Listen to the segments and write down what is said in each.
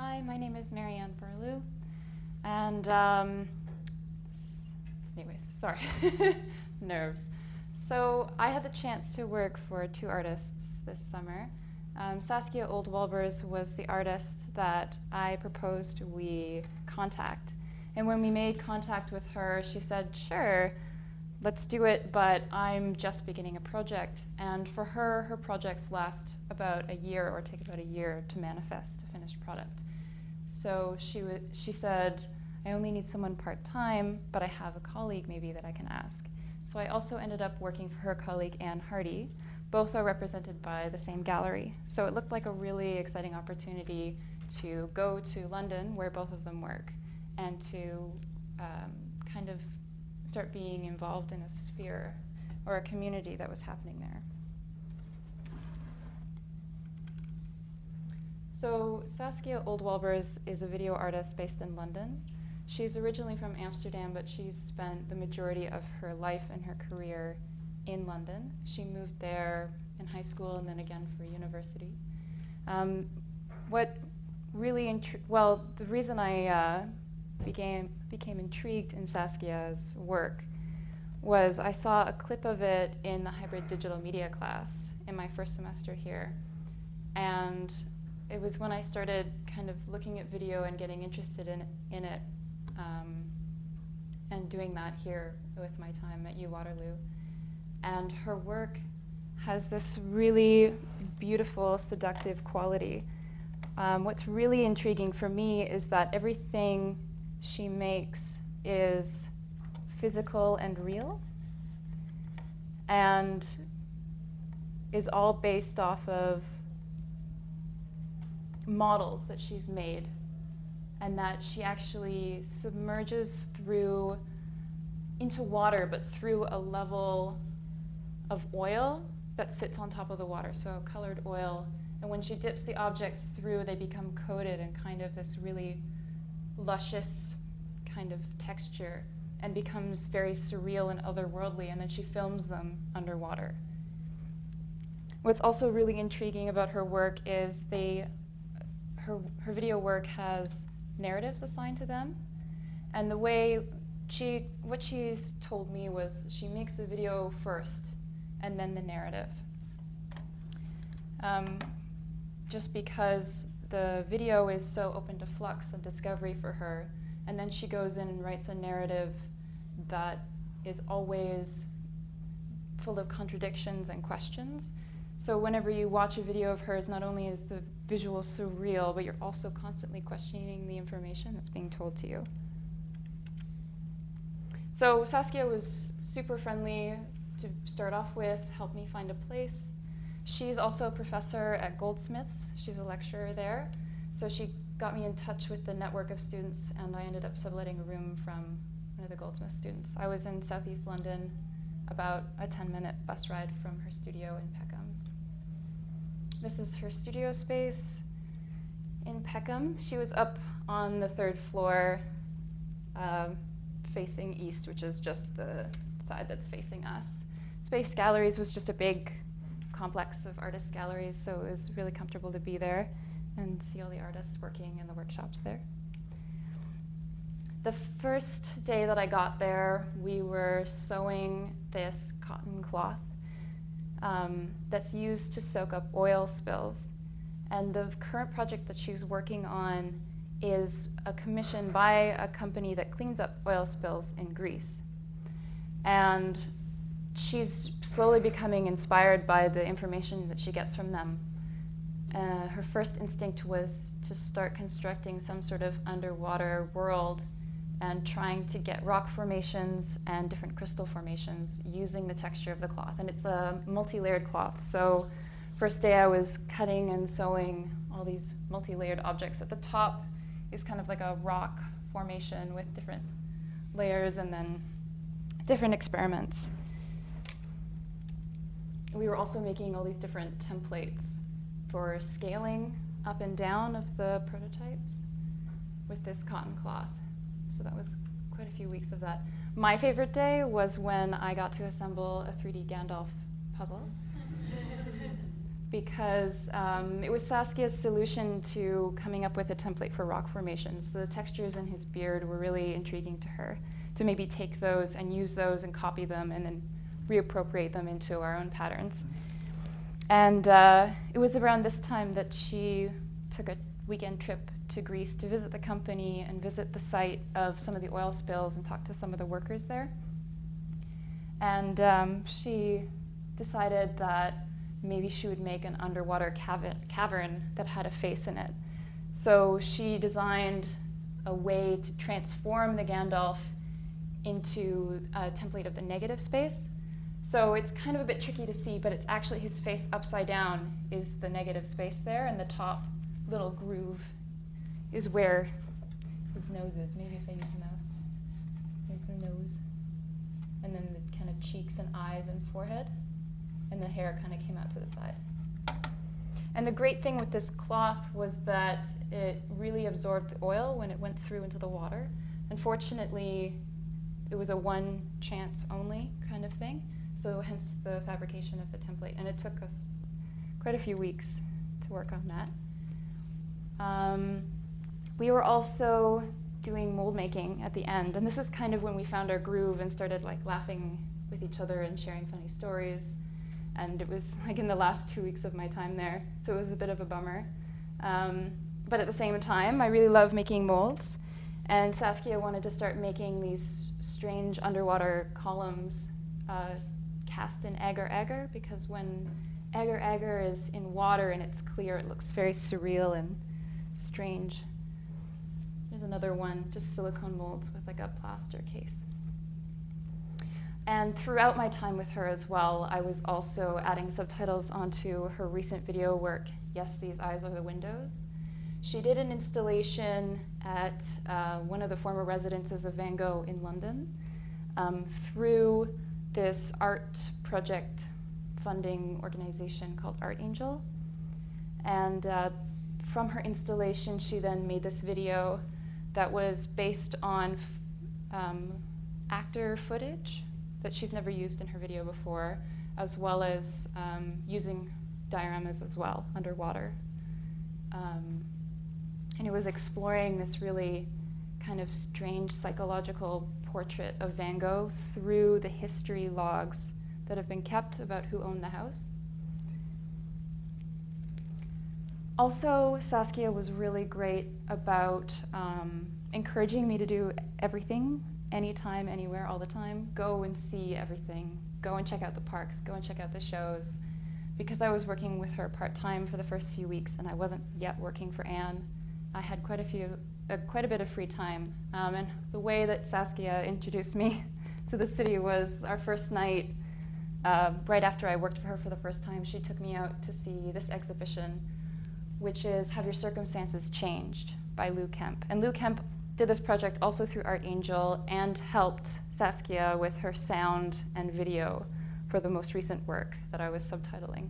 Hi, my name is Marianne Burlew, and anyways, sorry, nerves. So I had the chance to work for two artists this summer. Saskia Wolbers was the artist that I proposed we contact. And when we made contact with her, she said, sure, let's do it, but I'm just beginning a project. And for her, her projects last about a year or take about a year to manifest a finished product. So she said, I only need someone part-time, but I have a colleague maybe that I can ask. So I also ended up working for her colleague, Anne Hardy. Both are represented by the same gallery. So it looked like a really exciting opportunity to go to London, where both of them work, and to kind of start being involved in a sphere or a community that was happening there. So Saskia Wolbers is a video artist based in London. She's originally from Amsterdam, but she's spent the majority of her life and her career in London. She moved there in high school and then again for university. What really, the reason I became intrigued in Saskia's work was I saw a clip of it in the hybrid digital media class in my first semester here. And it was when I started kind of looking at video and getting interested in it and doing that here with my time at Waterloo. And her work has this really beautiful, seductive quality. What's really intriguing for me is that everything she makes is physical and real and is all based off of models that she's made, and that she actually submerges through into water, but through a level of oil that sits on top of the water, so colored oil. And when she dips the objects through, they become coated in kind of this really luscious kind of texture and becomes very surreal and otherworldly, and then she films them underwater. What's also really intriguing about her work is her video work has narratives assigned to them, and the way what she's told me was she makes the video first and then the narrative. Just because the video is so open to flux and discovery for her, and then she goes in and writes a narrative that is always full of contradictions and questions. So whenever you watch a video of hers, not only is the visual surreal, but you're also constantly questioning the information that's being told to you. So Saskia was super friendly to start off with, helped me find a place. She's also a professor at Goldsmiths. She's a lecturer there. So she got me in touch with the network of students, and I ended up subletting a room from one of the Goldsmiths students. I was in Southeast London, about a 10-minute bus ride from her studio in Peckham. This is her studio space in Peckham. She was up on the 3rd floor, facing east, which is just the side that's facing us. Space Galleries was just a big complex of artist galleries, so it was really comfortable to be there and see all the artists working in the workshops there. The first day that I got there, we were sewing this cotton cloth that's used to soak up oil spills. And the current project that she's working on is a commission by a company that cleans up oil spills in Greece. And she's slowly becoming inspired by the information that she gets from them. Her first instinct was to start constructing some sort of underwater world and trying to get rock formations and different crystal formations using the texture of the cloth. And it's a multi-layered cloth. So first day I was cutting and sewing all these multi-layered objects. At the top is kind of like a rock formation with different layers and then different experiments. We were also making all these different templates for scaling up and down of the prototypes with this cotton cloth. So that was quite a few weeks of that. My favorite day was when I got to assemble a 3D Gandalf puzzle. because it was Saskia's solution to coming up with a template for rock formations. The textures in his beard were really intriguing to her, to maybe take those and use those and copy them and then reappropriate them into our own patterns. And it was around this time that she took a weekend trip to Greece to visit the company and visit the site of some of the oil spills and talk to some of the workers there. And she decided that maybe she would make an underwater cavern that had a face in it. So she designed a way to transform the Gandalf into a template of the negative space. So it's kind of a bit tricky to see, but it's actually his face upside down is the negative space there, and the top little groove is where his nose is. Maybe if I use a mouse. There's the nose. And then the kind of cheeks and eyes and forehead. And the hair kind of came out to the side. And the great thing with this cloth was that it really absorbed the oil when it went through into the water. Unfortunately, it was a one chance only kind of thing, so hence the fabrication of the template. And it took us quite a few weeks to work on that. We were also doing mold making at the end, and this is kind of when we found our groove and started like laughing with each other and sharing funny stories. And it was like in the last 2 weeks of my time there, so it was a bit of a bummer. But at the same time, I really love making molds, and Saskia wanted to start making these strange underwater columns cast in agar-agar, because when agar-agar is in water and it's clear, it looks very surreal and strange. There's another one, just silicone molds with like a plaster case. And throughout my time with her as well, I was also adding subtitles onto her recent video work, Yes, These Eyes Are the Windows. She did an installation at one of the former residences of Van Gogh in London through this art project funding organization called Art Angel. And from her installation, she then made this video that was based on actor footage that she's never used in her video before, as well as using dioramas as well underwater. And it was exploring this really kind of strange psychological portrait of Van Gogh through the history logs that have been kept about who owned the house. Also, Saskia was really great about encouraging me to do everything, anytime, anywhere, all the time. Go and see everything. Go and check out the parks. Go and check out the shows. Because I was working with her part-time for the first few weeks and I wasn't yet working for Anne, I had quite a bit of free time. And the way that Saskia introduced me to the city was our first night, right after I worked for her for the first time, she took me out to see this exhibition, which is Have Your Circumstances Changed by Lou Kemp. And Lou Kemp did this project also through Art Angel and helped Saskia with her sound and video for the most recent work that I was subtitling.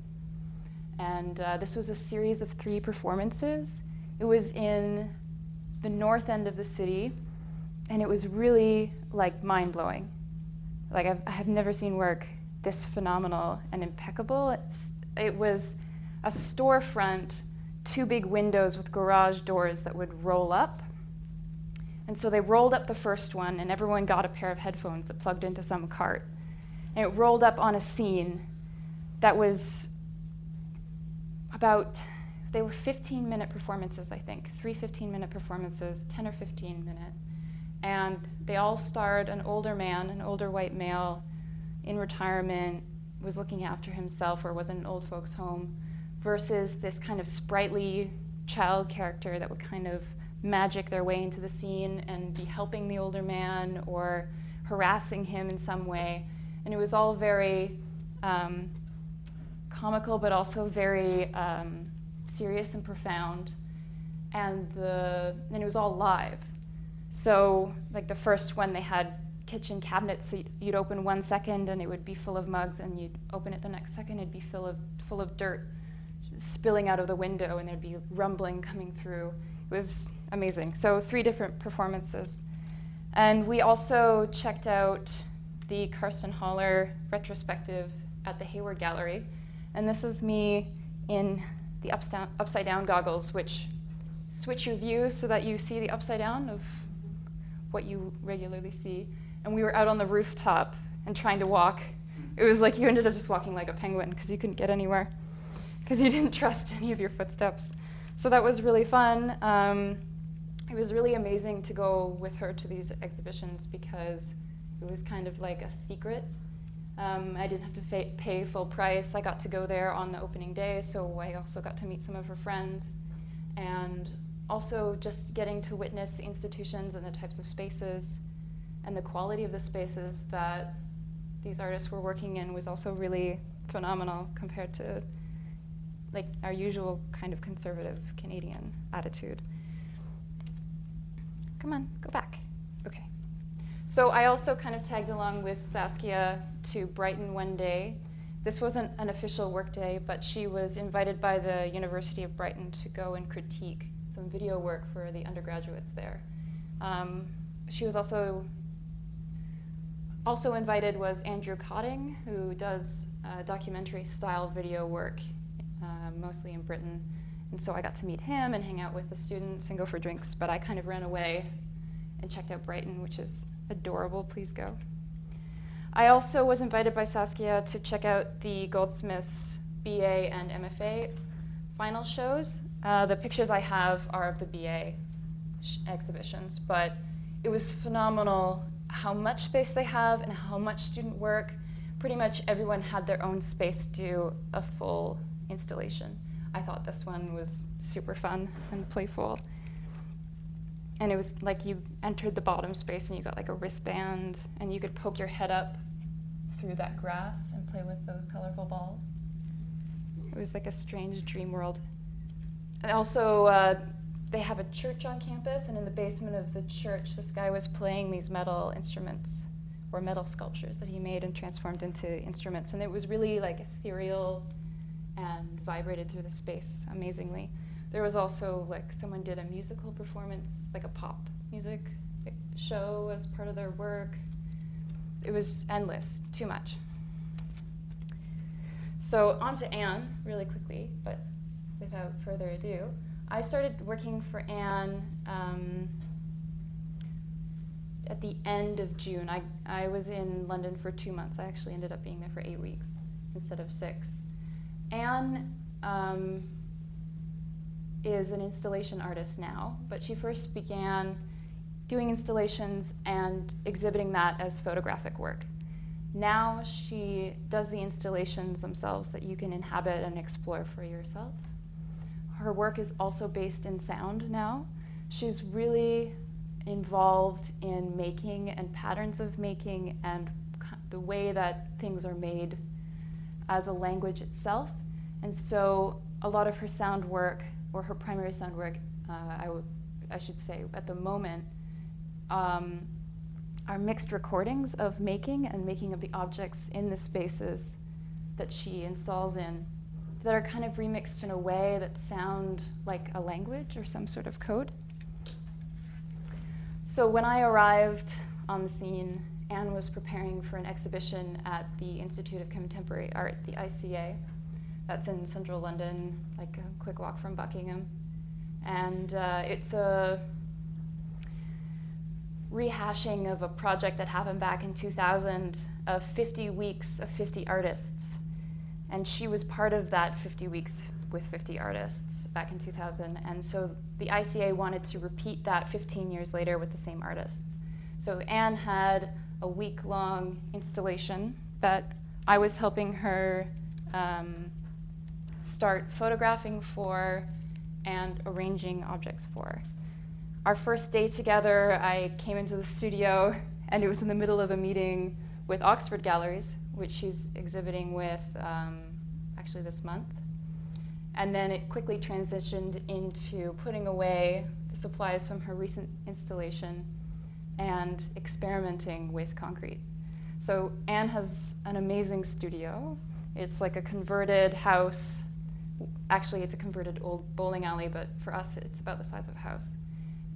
And this was a series of 3 performances. It was in the north end of the city, and it was really like mind-blowing. Like I have never seen work this phenomenal and impeccable. It was a storefront, 2 big windows with garage doors that would roll up. And so they rolled up the first one, and everyone got a pair of headphones that plugged into some cart. And it rolled up on a scene that was about, they were 15-minute performances, I think. 3 15-minute performances, 10 or 15 minute. And they all starred an older man, an older white male in retirement, was looking after himself or was in an old folks' home, versus this kind of sprightly child character that would kind of magic their way into the scene and be helping the older man or harassing him in some way. And it was all very comical, but also very serious and profound. And it was all live. So like the first one, they had kitchen cabinets that you'd open 1 second and it would be full of mugs, and you'd open it the next second, it'd be full of dirt spilling out of the window, and there'd be rumbling coming through. It was amazing. So 3 different performances. And we also checked out the Karsten Haller retrospective at the Hayward Gallery. And this is me in the upside down goggles, which switch your view so that you see the upside down of what you regularly see. And we were out on the rooftop and trying to walk. It was like you ended up just walking like a penguin because you couldn't get anywhere because you didn't trust any of your footsteps. So that was really fun. It was really amazing to go with her to these exhibitions because it was kind of like a secret. I didn't have to pay full price. I got to go there on the opening day, so I also got to meet some of her friends. And also just getting to witness the institutions and the types of spaces and the quality of the spaces that these artists were working in was also really phenomenal compared to like our usual kind of conservative Canadian attitude. Come on, go back. Okay. So I also kind of tagged along with Saskia to Brighton one day. This wasn't an official work day, but she was invited by the University of Brighton to go and critique some video work for the undergraduates there. She was also invited was Andrew Cotting, who does documentary style video work, mostly in Britain. And so I got to meet him and hang out with the students and go for drinks, but I kind of ran away and checked out Brighton, which is adorable. Please go. I also was invited by Saskia to check out the Goldsmiths BA and MFA final shows. The pictures I have are of the BA exhibitions, but it was phenomenal how much space they have and how much student work. Pretty much everyone had their own space to do a full installation. I thought this one was super fun and playful. And it was like you entered the bottom space and you got like a wristband and you could poke your head up through that grass and play with those colorful balls. It was like a strange dream world. And also, they have a church on campus, and in the basement of the church, this guy was playing these metal instruments, or metal sculptures that he made and transformed into instruments. And it was really like ethereal and vibrated through the space amazingly. There was also like someone did a musical performance, like a pop music show as part of their work. It was endless, too much. So on to Anne, really quickly, but without further ado. I started working for Anne at the end of June. I was in London for 2 months. I actually ended up being there for 8 weeks instead of 6. Anne is an installation artist now, but she first began doing installations and exhibiting that as photographic work. Now she does the installations themselves that you can inhabit and explore for yourself. Her work is also based in sound now. She's really involved in making and patterns of making and the way that things are made as a language itself. And so a lot of her sound work, or her primary sound work, I should say at the moment, are mixed recordings of making and making of the objects in the spaces that she installs in that are kind of remixed in a way that sound like a language or some sort of code. So when I arrived on the scene, Anne was preparing for an exhibition at the Institute of Contemporary Art, the ICA. That's in central London, like a quick walk from Buckingham. And it's a rehashing of a project that happened back in 2000 of 50 weeks of 50 artists. And she was part of that 50 weeks with 50 artists back in 2000. And so the ICA wanted to repeat that 15 years later with the same artists. So Anne had a week-long installation that I was helping her start photographing for and arranging objects for. Our first day together, I came into the studio, and it was in the middle of a meeting with Oxford Galleries, which she's exhibiting with actually this month. And then it quickly transitioned into putting away the supplies from her recent installation and experimenting with concrete. So Anne has an amazing studio. It's like a converted house. Actually, it's a converted old bowling alley, but for us, it's about the size of a house.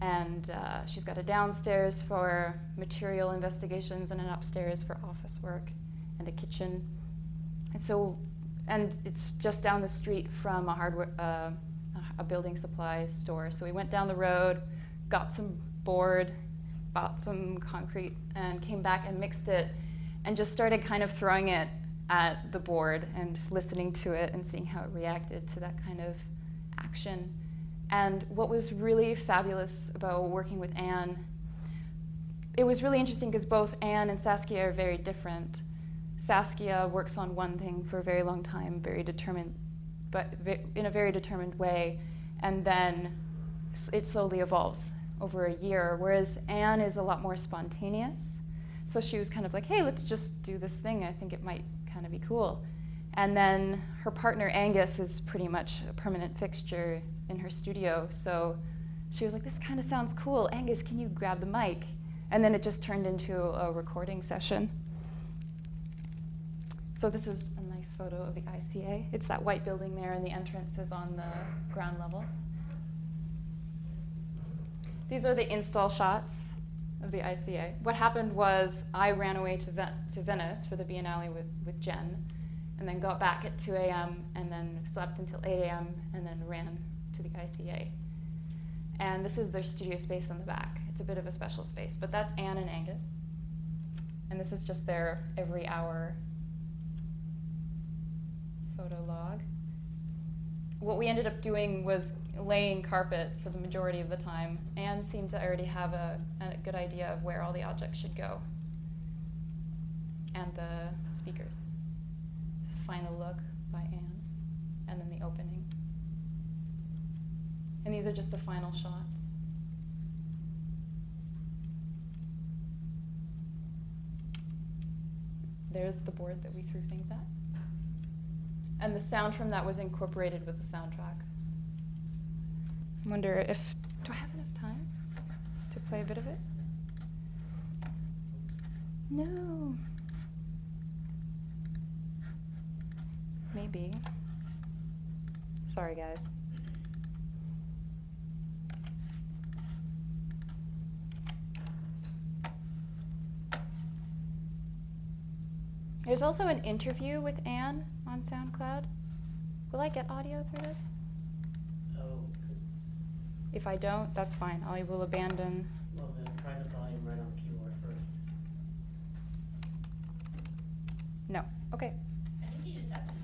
And she's got a downstairs for material investigations and an upstairs for office work and a kitchen. And so And it's just down the street from a building supply store. So we went down the road, got some board, bought some concrete, and came back and mixed it, and just started kind of throwing it at the board and listening to it and seeing how it reacted to that kind of action. And what was really fabulous about working with Anne, it was really interesting because both Anne and Saskia are very different. Saskia works on one thing for a very long time, very determined, but in a very determined way, and then it slowly evolves over a year, whereas Anne is a lot more spontaneous. So she was kind of like, hey, let's just do this thing. I think it might kind of be cool. And then her partner, Angus, is pretty much a permanent fixture in her studio. So she was like, this kind of sounds cool. Angus, can you grab the mic? And then it just turned into a recording session. So this is a nice photo of the ICA. It's that white building there, and the entrance is on the ground level. These are the install shots of the ICA. What happened was I ran away to Venice for the Biennale with Jen, and then got back at 2 a.m. and then slept until 8 a.m. and then ran to the ICA. And this is their studio space in the back. It's a bit of a special space, but that's Anne and Angus. And this is just their every hour photo log. What we ended up doing was laying carpet for the majority of the time. Anne seemed to already have a good idea of where all the objects should go. And the speakers. Final look by Anne. And then the opening. And these are just the final shots. There's the board that we threw things at. And the sound from that was incorporated with the soundtrack. I wonder if, do I have enough time to play a bit of it? No. Maybe. Sorry, guys. There's also an interview with Anne on SoundCloud. Will I get audio through this? Oh, good. If I don't, that's fine. I will abandon. Well, then try the volume right on the keyboard first. No. Okay. I think you just have to do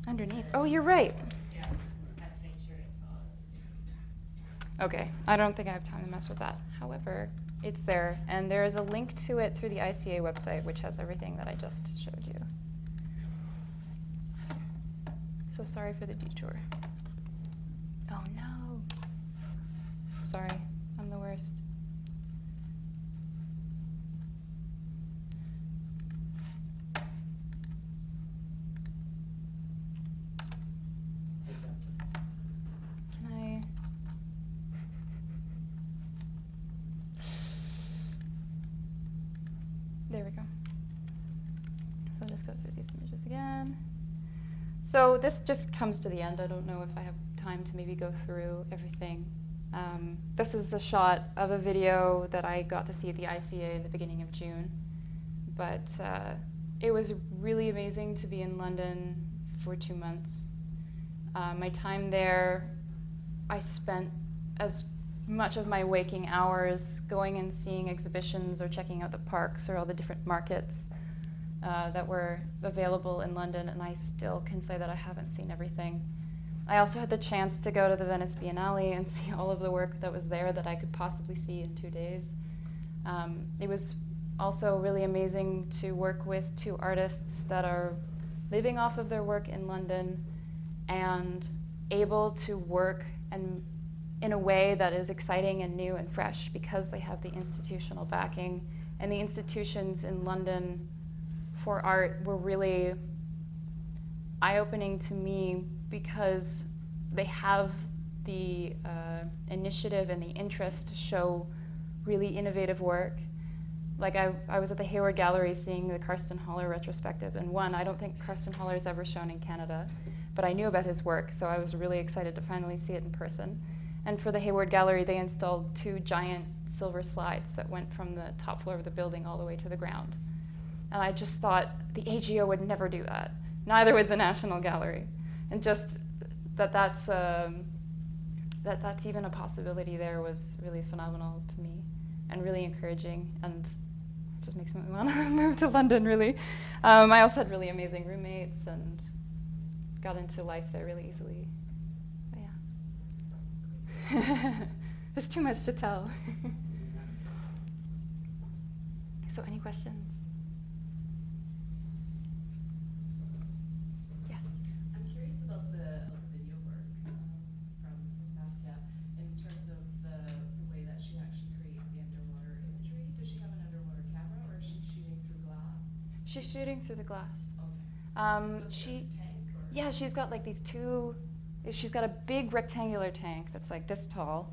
it Underneath. Oh, you're right. Yeah, you just have to make sure it's on. Okay. I don't think I have time to mess with that. However, it's there, and there is a link to it through the ICA website, which has everything that I just showed you. So sorry for the detour. Oh no. Sorry, I'm the worst. Can I? There we go. So I'll just go through these images again. So this just comes to the end. I don't know if I have time to maybe go through everything. This is the shot of a video that I got to see at the ICA at the beginning of June. But it was really amazing to be in London for 2 months. My time there, I spent as much of my waking hours going and seeing exhibitions or checking out the parks or all the different markets that were available in London, and I still can say that I haven't seen everything. I also had the chance to go to the Venice Biennale and see all of the work that was there that I could possibly see in 2 days. It was also really amazing to work with 2 artists that are living off of their work in London and able to work and in a way that is exciting and new and fresh because they have the institutional backing. And the institutions in London for art were really eye-opening to me because they have the initiative and the interest to show really innovative work. Like I was at the Hayward Gallery seeing the Karsten Haller retrospective, and I don't think Karsten Haller is ever shown in Canada, but I knew about his work, so I was really excited to finally see it in person. And for the Hayward Gallery, they installed 2 giant silver slides that went from the top floor of the building all the way to the ground. And I just thought the AGO would never do that. neither with the National Gallery. And just that's even a possibility there was really phenomenal to me and really encouraging, and just makes me want to move to London, really. I also had really amazing roommates and got into life there really easily. But yeah. There's too much to tell. So any questions? Yes? I'm curious about the video work from Saskia in terms of the way that she actually creates the underwater imagery. Does she have an underwater camera, or is she shooting through glass? She's shooting through the glass. Okay. So it's like a tank, or? Yeah, she's got like these two, she's got a big rectangular tank that's like this tall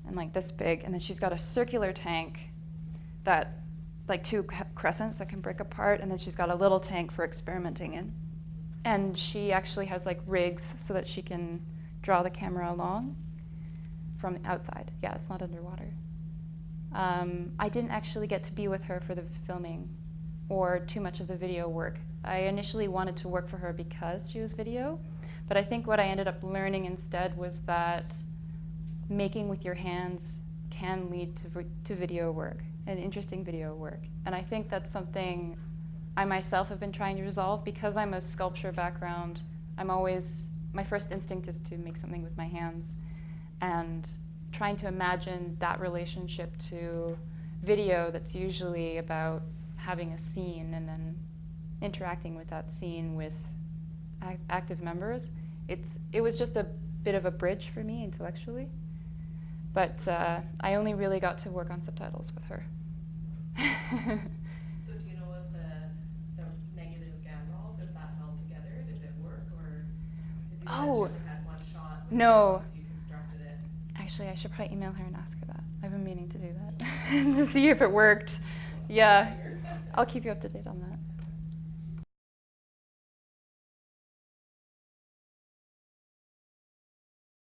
and like this big, and then she's got a circular tank that, like two crescents that can break apart, and then she's got a little tank for experimenting in. And she actually has like rigs so that she can draw the camera along from the outside. Yeah, it's not underwater. I didn't actually get to be with her for the filming or too much of the video work. I initially wanted to work for her because she was video, but I think what I ended up learning instead was that making with your hands can lead to video work, and interesting video work. And I think that's something I myself have been trying to resolve. Because I'm a sculpture background, my first instinct is to make something with my hands, and trying to imagine that relationship to video that's usually about having a scene and then interacting with that scene with active members. It was just a bit of a bridge for me intellectually. But I only really got to work on subtitles with her. So do you know if the negative Gandalf, is that held together? Did it work, or because you said she only had one shot with No. it, so you constructed it? Actually, I should probably email her and ask her that. I've been meaning to do that to see if it worked. Yeah, I'll keep you up to date on that.